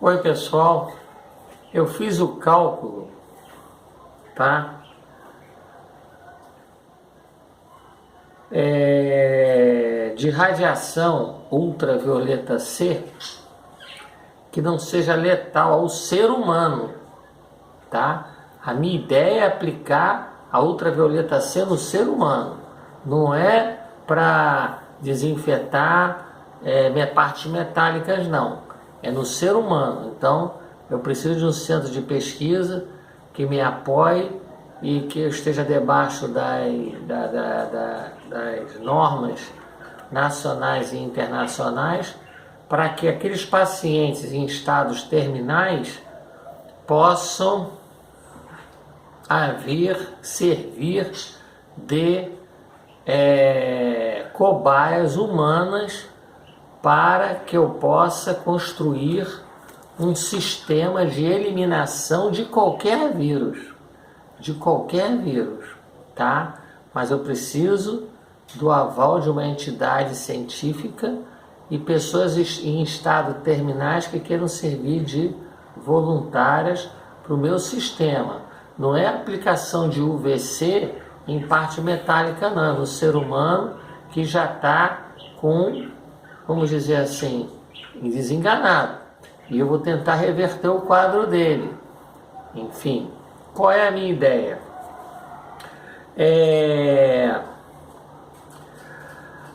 Oi pessoal, eu fiz o cálculo, tá? De radiação ultravioleta C que não seja letal ao ser humano, tá? A minha ideia é aplicar a ultravioleta C no ser humano, não é para desinfetar partes metálicas, não. É no ser humano. Então, eu preciso de um centro de pesquisa que me apoie e que eu esteja debaixo das normas nacionais e internacionais para que aqueles pacientes em estados terminais possam servir de cobaias humanas para que eu possa construir um sistema de eliminação de qualquer vírus, tá? Mas eu preciso do aval de uma entidade científica e pessoas em estado terminais que queiram servir de voluntárias para o meu sistema. Não é aplicação de UVC em parte metálica, não, é no ser humano que já está com, vamos dizer assim, desenganado. E eu vou tentar reverter o quadro dele. Enfim, qual é a minha ideia?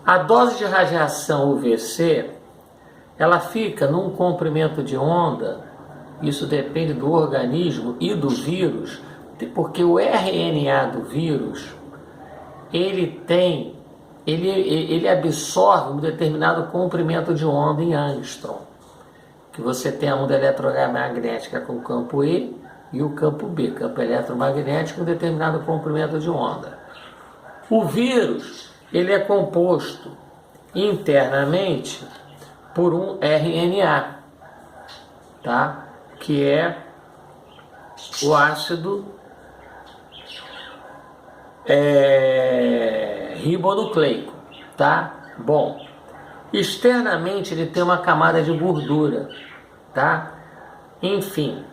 A dose de radiação UVC, ela fica num comprimento de onda, isso depende do organismo e do vírus, porque o RNA do vírus, ele absorve um determinado comprimento de onda em angstrom, que você tem a onda eletromagnética com o campo E e o campo B, campo eletromagnético, um determinado comprimento de onda. O vírus, ele é composto internamente por um RNA, tá? Que é o ácido ribonucleico, tá? Bom, externamente ele tem uma camada de gordura, tá? Enfim,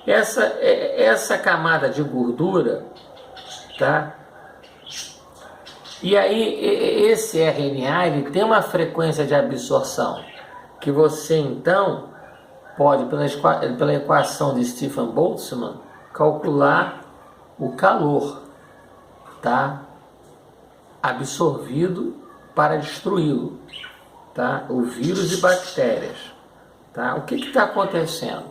essa camada de gordura, tá? E aí esse RNA ele tem uma frequência de absorção que você então pode, pela equação de Stefan Boltzmann, calcular o calor, tá? Absorvido para destruí-lo, tá? O vírus e bactérias, tá? O que está acontecendo?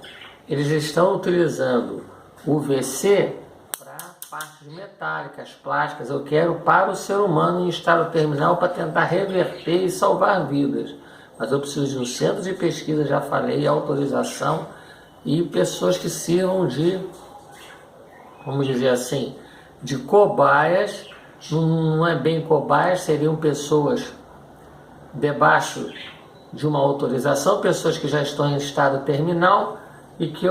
Eles estão utilizando o UVC para partes metálicas, plásticas. Eu quero para o ser humano em estado terminal para tentar reverter e salvar vidas. Mas eu preciso de um centro de pesquisa, já falei, autorização e pessoas que sirvam de, vamos dizer assim, de cobaias. Não é bem cobaias, seriam pessoas debaixo de uma autorização, pessoas que já estão em estado terminal e que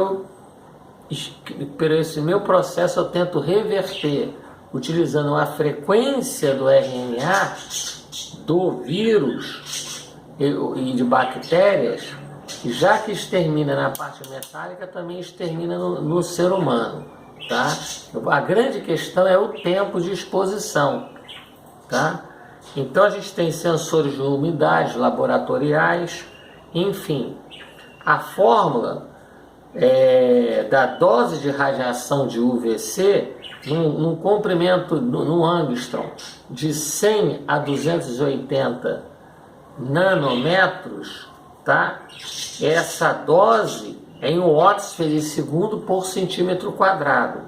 por esse meu processo, eu tento reverter, utilizando a frequência do RNA, do vírus e de bactérias, já que extermina na parte metálica, também extermina no ser humano, tá? A grande questão é o tempo de exposição, tá? Então a gente tem sensores de umidade laboratoriais, enfim. A fórmula da dose de radiação de UVC num comprimento, num angstrom de 100 a 280 nanômetros, tá? Essa dose é em watts de segundo por centímetro quadrado.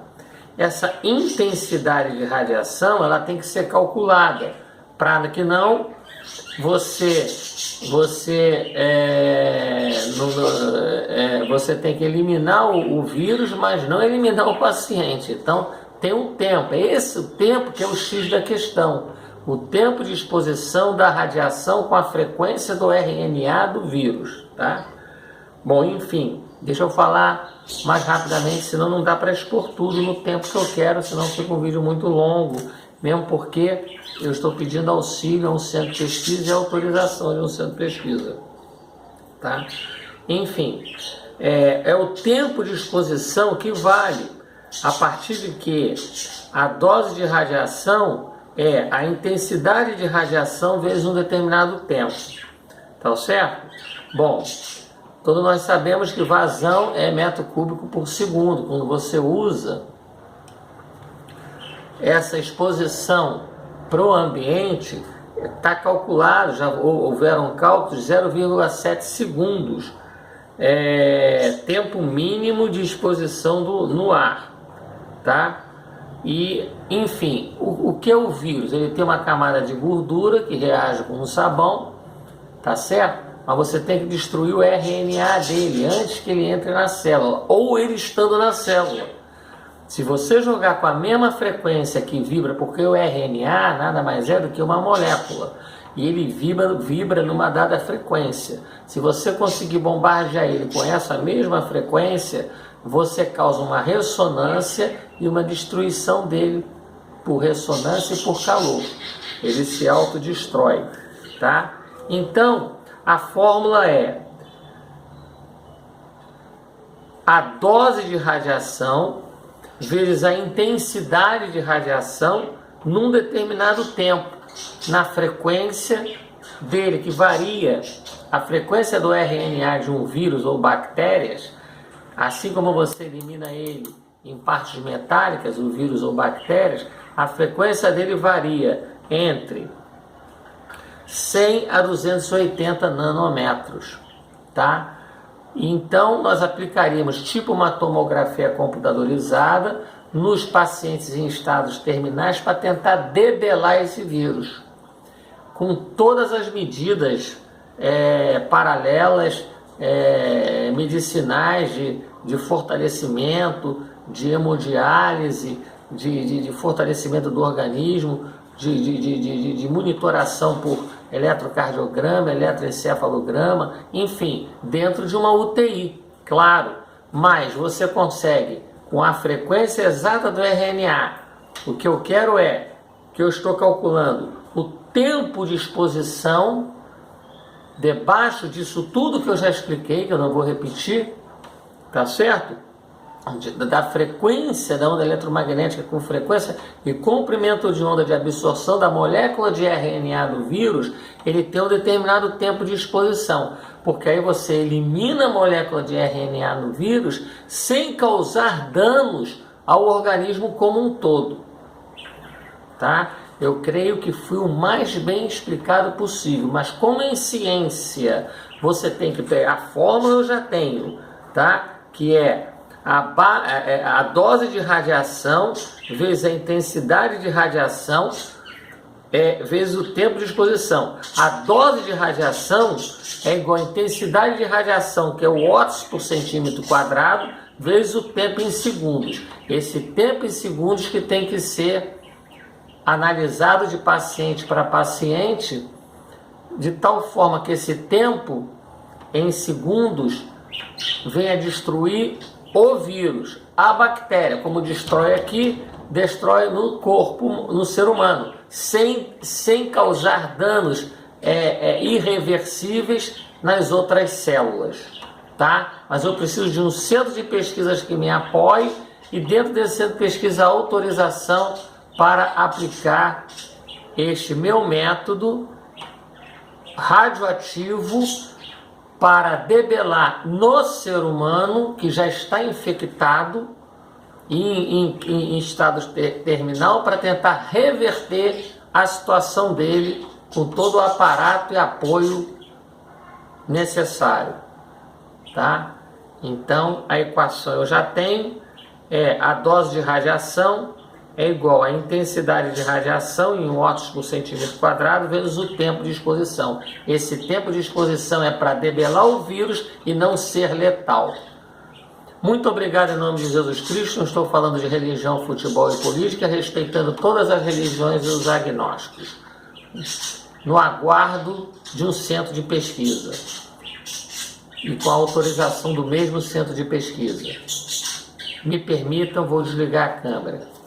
Essa intensidade de radiação ela tem que ser calculada para que não você tem que eliminar o vírus, mas não eliminar o paciente. Então tem um tempo, é esse o tempo que é o X da questão, o tempo de exposição da radiação com a frequência do RNA do vírus, tá? Bom, enfim, deixa eu falar mais rapidamente, senão não dá para expor tudo no tempo que eu quero, senão fica um vídeo muito longo, mesmo porque eu estou pedindo auxílio a um centro de pesquisa e autorização de um centro de pesquisa, tá? Enfim, é o tempo de exposição que vale, a partir de que a dose de radiação é a intensidade de radiação vezes um determinado tempo. Tá certo? Bom, todos nós sabemos que vazão é metro cúbico por segundo. Quando você usa essa exposição para o ambiente, está calculado, já houveram cálculos, 0,7 segundos. Tempo mínimo de exposição no ar, tá? E, enfim, o que é o vírus? Ele tem uma camada de gordura que reage com o sabão, tá certo? Mas você tem que destruir o RNA dele antes que ele entre na célula, ou ele estando na célula. Se você jogar com a mesma frequência que vibra, porque o RNA nada mais é do que uma molécula, e ele vibra numa dada frequência. Se você conseguir bombardear ele com essa mesma frequência, você causa uma ressonância e uma destruição dele por ressonância e por calor. Ele se autodestrói, tá? Então, a fórmula é a dose de radiação vezes a intensidade de radiação num determinado tempo, na frequência dele, que varia. A frequência do RNA de um vírus ou bactérias, assim como você elimina ele em partes metálicas, o vírus ou bactérias, a frequência dele varia entre 100 a 280 nanômetros, tá? Então, nós aplicaríamos tipo uma tomografia computadorizada nos pacientes em estados terminais para tentar debelar esse vírus, com todas as medidas paralelas, medicinais de fortalecimento, de hemodiálise, de fortalecimento do organismo, de monitoração por eletrocardiograma, eletroencefalograma, enfim, dentro de uma UTI, claro, mas você consegue, com a frequência exata do RNA, o que eu quero que eu estou calculando o tempo de exposição, debaixo disso tudo que eu já expliquei, que eu não vou repetir, tá certo? Da frequência da onda eletromagnética com frequência e comprimento de onda de absorção da molécula de RNA do vírus, ele tem um determinado tempo de exposição, porque aí você elimina a molécula de RNA no vírus sem causar danos ao organismo como um todo, tá? Eu creio que fui o mais bem explicado possível, mas como em ciência você tem que pegar a fórmula, eu já tenho, tá? Que é a dose de radiação vezes a intensidade de radiação vezes o tempo de exposição. A dose de radiação é igual à intensidade de radiação, que é o watts por centímetro quadrado, vezes o tempo em segundos. Esse tempo em segundos que tem que ser analisado de paciente para paciente, de tal forma que esse tempo em segundos venha destruir o vírus, a bactéria, como destrói aqui, destrói no corpo, no ser humano, sem causar danos irreversíveis nas outras células, tá? Mas eu preciso de um centro de pesquisas que me apoie e dentro desse centro de pesquisa autorização para aplicar este meu método radioativo para debelar no ser humano que já está infectado em estado terminal, para tentar reverter a situação dele com todo o aparato e apoio necessário, tá? Então a equação eu já tenho, a dose de radiação é igual à intensidade de radiação em watts por centímetro quadrado vezes o tempo de exposição. Esse tempo de exposição é para debelar o vírus e não ser letal. Muito obrigado em nome de Jesus Cristo. Não estou falando de religião, futebol e política, respeitando todas as religiões e os agnósticos. No aguardo de um centro de pesquisa e com a autorização do mesmo centro de pesquisa. Me permitam, vou desligar a câmera.